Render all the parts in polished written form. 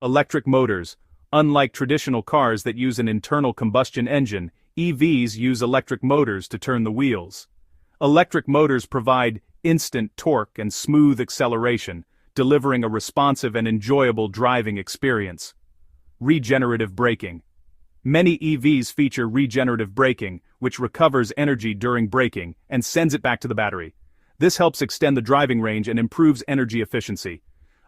Electric motors. Unlike traditional cars that use an internal combustion engine, EVs use electric motors to turn the wheels. Electric motors provide instant torque and smooth acceleration, delivering a responsive and enjoyable driving experience. Regenerative braking. Many EVs feature regenerative braking, which recovers energy during braking and sends it back to the battery. This helps extend the driving range and improves energy efficiency.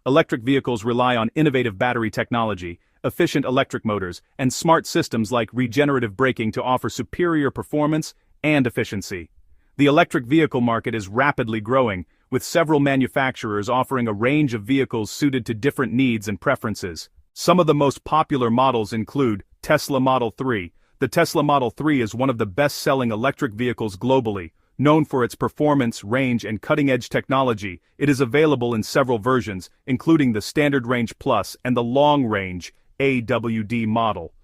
Electric vehicles rely on innovative battery technology, efficient electric motors, and smart systems like regenerative braking to offer superior performance and efficiency. The electric vehicle market is rapidly growing, with several manufacturers offering a range of vehicles suited to different needs and preferences. Some of the most popular models include Tesla Model 3. The Tesla Model 3 is one of the best-selling electric vehicles globally. Known for its performance, range, and cutting-edge technology, it is available in several versions, including the Standard Range Plus and the Long Range (AWD) model.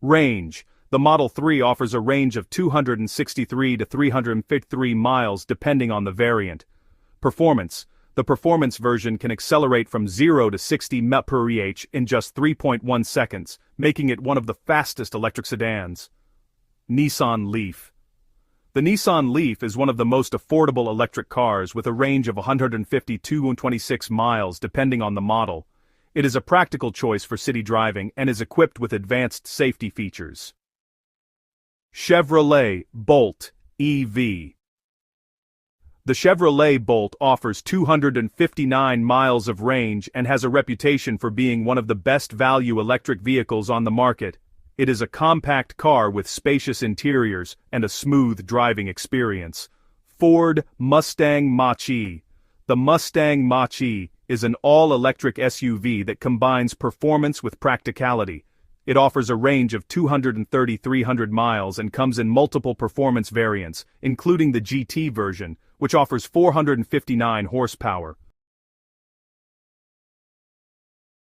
Range. The Model 3 offers a range of 263 to 353 miles depending on the variant. Performance. The performance version can accelerate from 0 to 60 mph in just 3.1 seconds, making it one of the fastest electric sedans. Nissan Leaf. The Nissan Leaf is one of the most affordable electric cars with a range of 150 to 226 miles depending on the model. It is a practical choice for city driving and is equipped with advanced safety features. Chevrolet Bolt EV. The Chevrolet Bolt offers 259 miles of range and has a reputation for being one of the best value electric vehicles on the market. It is a compact car with spacious interiors and a smooth driving experience. Ford Mustang Mach-E. The Mustang Mach-E is an all-electric SUV that combines performance with practicality. It offers a range of 230 to 300 miles and comes in multiple performance variants, including the GT version, which offers 459 horsepower.